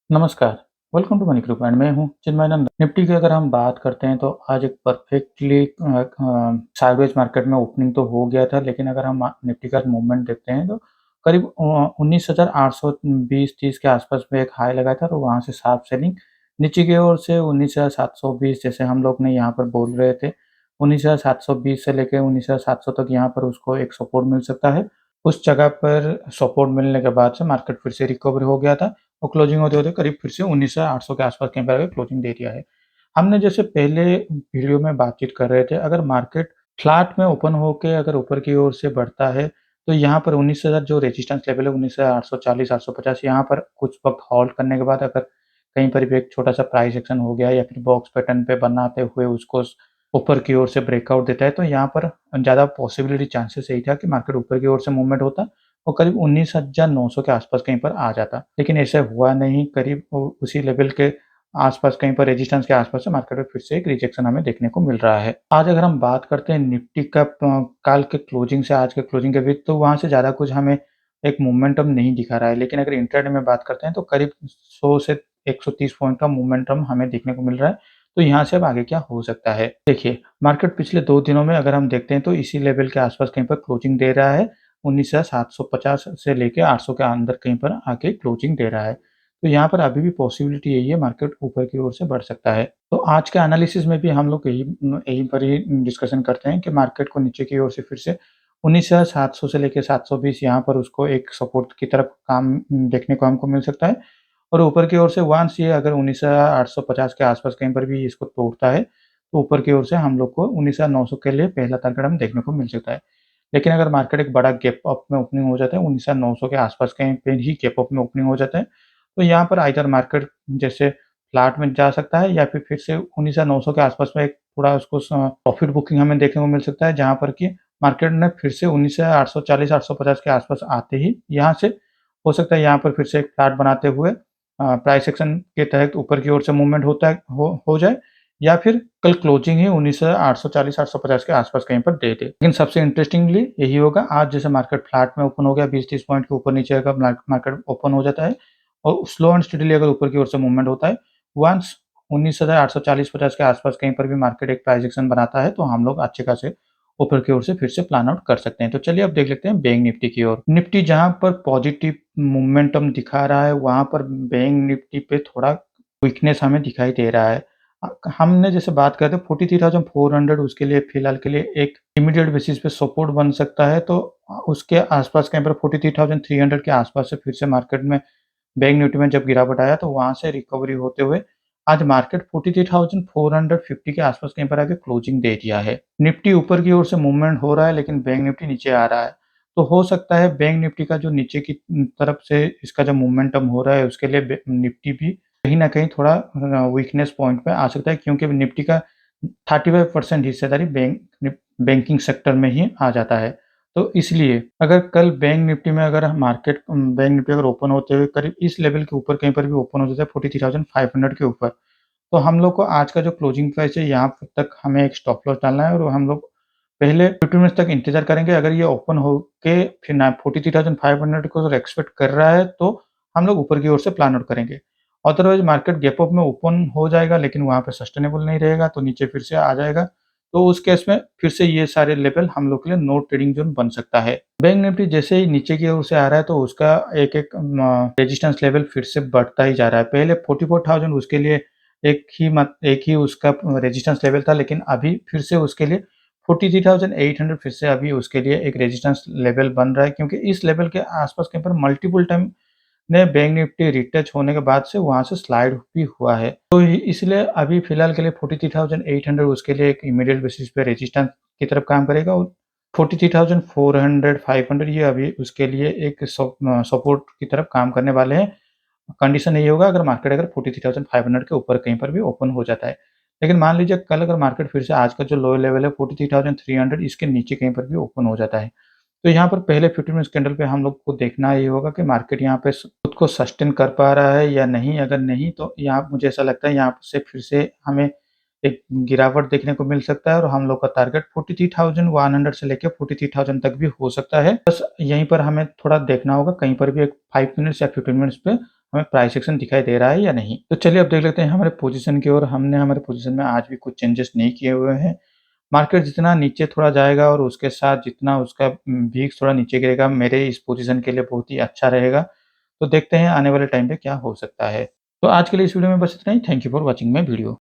नमस्कार, welcome to money group and मैं हूँ चिन्मयानंद। निफ्टी की अगर हम बात करते हैं तो आज एक परफेक्टली साइडवेज मार्केट में ओपनिंग तो हो गया था, लेकिन अगर हम निफ्टी का मूवमेंट देखते हैं तो करीब 19,820-30 के आसपास में एक हाई लगाया था, तो वहाँ से शार्प सेलिंग नीचे की ओर से 19,720 जैसे हम लोग ने यहाँ पर बोल रहे थे, 19,720 से लेकर 19,700 तक यहाँ पर उसको एक सपोर्ट मिल सकता है। उस जगह पर सपोर्ट मिलने के बाद से मार्केट फिर से रिकवर हो गया था और क्लोजिंग होते-होते करीब फिर से 19,800 के आसपास कहीं पर आके क्लोजिंग दे दिया है। हमने जैसे पहले वीडियो में बातचीत कर रहे थे, अगर मार्केट फ्लैट में ओपन होके अगर ऊपर की ओर से बढ़ता है, तो यहाँ पर 19,000 जो रेजिस्टेंस लेवल है 19,840 850 यहाँ पर कुछ वक़्त होल्ड करने के बाद अगर कहीं पर भी एक छोटा-सा प्राइस एक्शन हो गया या फिर बॉक्स पैटर्न पे बनाते हुए उसको ऊपर की ओर से ब्रेकआउट देता है, तो यहाँ पर ज़्यादा पॉसिबिलिटी चांसेस यही था कि मार्केट ऊपर की ओर से मूवमेंट होता और करीब 19,900 के आसपास कहीं पर आ जाता। लेकिन ऐसा हुआ नहीं, करीब उसी लेवल के आसपास कहीं पर रेजिस्टेंस के आसपास से मार्केट में फिर से एक रिजेक्शन हमें देखने को मिल रहा है। आज अगर हम बात करते हैं निफ्टी का काल के क्लोजिंग से आज के क्लोजिंग के बीच, तो वहाँ से ज़्यादा कुछ हमें एक मोमेंटम नहीं दिखा रहा है। लेकिन अगर इंट्राडे में बात करते हैं तो करीब 100 से 130 पॉइंट का मोमेंटम हमें देखने को मिल रहा है। तो यहाँ से अब आगे क्या हो सकता है? देखिए, मार्केट पिछले 2 दिनों में अगर हम देखते हैं तो इसी लेवल के आसपास कहीं पर क्लोजिंग दे रहा है। 19,750 से लेके 800 के अंदर कहीं पर आके क्लोजिंग दे रहा है। तो यहाँ पर अभी भी पॉसिबिलिटी यही है, मार्केट ऊपर की ओर से बढ़ सकता है। तो आज के एनालिसिस में भी हम लोग यहीं पर ही डिस्कशन करते हैं कि मार्केट को नीचे की ओर से फिर से 19,700 से लेके 720 यहाँ पर उसको एक सपोर्ट की तरफ काम देखने को हमको मिल सकता है। और ऊपर की ओर से वन्स ये अगर 19,850 के आसपास कहीं पर भी इसको तोड़ता है, तो ऊपर की ओर से हम लोग को 19,900 के लिए पहला टारगेट हम देखने को मिल सकता है। लेकिन अगर मार्केट एक बड़ा गैप अप में ओपनिंग हो जाता है, 19,900 के आसपास कहीं पे ही गैप अप में ओपनिंग हो जाता है, तो यहाँ पर आइदर मार्केट जैसे फ्लैट में जा सकता है या फिर से 19,900 के आसपास में एक थोड़ा उसको प्रॉफिट बुकिंग हमें देखने को मिल सकता है, जहाँ पर कि मार्केट ने फिर से 19,840 850 के आसपास आते ही यहाँ से हो सकता है यहाँ पर फिर से एक फ्लैट बनाते हुए प्राइस एक्शन के तहत ऊपर की ओर से मूवमेंट होता है हो जाए, या फिर कल क्लोजिंग ही 19,840 850 के आसपास कहीं पर दे दे। लेकिन सबसे इंटरेस्टिंगली यही होगा, आज जैसे मार्केट फ्लैट में ओपन हो गया 20-30 पॉइंट के ऊपर नीचे अगर मार्केट ओपन हो जाता है और स्लो एंड स्टेडीली अगर ऊपर की ओर से मूवमेंट होता है, वन्स 19,840 50 के आसपास कहीं पर भी मार्केट एक प्राइस एक्शन बनाता है, तो हम लोग अच्छे खासे ऊपर की ओर से फिर से प्लान आउट कर सकते हैं। तो चलिए अब देख लेते हैं बैंक निफ्टी की ओर। निफ्टी जहाँ पर पॉजिटिव मोमेंटम दिखा रहा है, वहाँ पर बैंक निफ्टी पे थोड़ा वीकनेस हमें दिखाई दे रहा है। हमने जैसे बात करते हैं 43,400 उसके लिए फिलहाल के लिए एक इमीडिएट बेसिस पे सपोर्ट बन सकता है, तो उसके आसपास कहीं पर 43,300 के आसपास से फिर से मार्केट में बैंक निफ्टी में जब गिरावट आया, तो वहाँ से रिकवरी होते हुए आज मार्केट 43,450 के आसपास कहीं पर आके क्लोजिंग दे दिया है। निफ्टी ऊपर की ओर से मूवमेंट हो रहा है, लेकिन बैंक निफ्टी नीचे आ रहा है। तो हो सकता है बैंक निफ्टी का जो नीचे की तरफ से इसका जो मोमेंटम हो रहा है, उसके लिए निफ्टी भी कहीं न कहीं थोड़ा वीकनेस पॉइंट पे आ सकता है, क्योंकि निफ्टी का 35% हिस्सेदारी बैंकिंग सेक्टर में ही आ जाता है। तो इसलिए अगर कल बैंक निफ्टी अगर ओपन होते हुए करीब इस लेवल के ऊपर कहीं पर भी ओपन हो जाता है 43,500 के ऊपर, तो हम लोग को आज का जो क्लोजिंग प्राइस है यहाँ तक हमें एक स्टॉप लॉस डालना है और हम लोग पहले 15 मिनट्स तक इंतज़ार करेंगे। अगर ये ओपन होके फिर ना 43,500 को अगर एक्सपेक्ट कर रहा है, तो हम लोग ऊपर की ओर से प्लान आउट करेंगे। अदरवाइज़ मार्केट गैप अप में ओपन हो जाएगा, लेकिन वहाँ पे सस्टेनेबल नहीं रहेगा, तो नीचे फिर से आ जाएगा। तो उस केस में फिर से ये सारे लेवल हम लोग के लिए नो ट्रेडिंग ज़ोन बन सकता है। बैंक निफ्टी जैसे ही नीचे की ओर से आ रहा है, तो उसका एक-एक रेजिस्टेंस लेवल फिर से बढ़ता ही जा रहा है। पहले 44,000 उसके लिए एक ही उसका रेजिस्टेंस लेवल था, लेकिन अभी फिर से उसके लिए 43,800 फिर से अभी उसके लिए एक रेजिस्टेंस लेवल बन रहा है, क्योंकि इस लेवल के आस-पास कहीं पर मल्टीपल टाइम ने बैंक निफ्टी रिटच होने के बाद से वहाँ से स्लाइड भी हुआ है। तो इसलिए अभी फिलहाल के लिए 43,800 उसके लिए एक इमीडिएट बेसिस पे रेजिस्टेंस की तरफ काम करेगा और 43,400 500 ये अभी उसके लिए एक सपोर्ट की तरफ काम करने वाले हैं। कंडीशन यही होगा अगर मार्केट अगर 43,500 के ऊपर कहीं पर भी ओपन हो जाता है। लेकिन मान लीजिए कल अगर मार्केट फिर से आज का जो लोअर लेवल है 43,300 इसके नीचे कहीं पर भी ओपन हो जाता है, तो यहाँ पर पहले 15 मिनट्स कैंडल पे हम लोग को देखना ये होगा कि मार्केट यहाँ पे खुद को सस्टेन कर पा रहा है या नहीं। अगर नहीं, तो यहाँ मुझे ऐसा लगता है यहाँ से फिर से हमें एक गिरावट देखने को मिल सकता है और हम लोग का टारगेट 43,100 से लेके 43,000 तक भी हो सकता है। बस यहीं पर हमें थोड़ा देखना होगा, कहीं पर भी एक 5 मिनट्स या 15 मिनट्स पे हमें प्राइस एक्शन दिखाई दे रहा है या नहीं। तो चलिए अब देख लेते हैं हमारे पोजीशन की ओर। हमने हमारे पोजीशन में आज भी कुछ चेंजेस नहीं किए हुए हैं। मार्केट जितना नीचे थोड़ा जाएगा और उसके साथ जितना उसका VIX थोड़ा नीचे गिरेगा, मेरे इस पोजीशन के लिए बहुत ही अच्छा रहेगा। तो देखते हैं आने वाले टाइम पे क्या हो सकता है। तो आज के लिए इस वीडियो में बस इतना ही। Thank you for watching my video.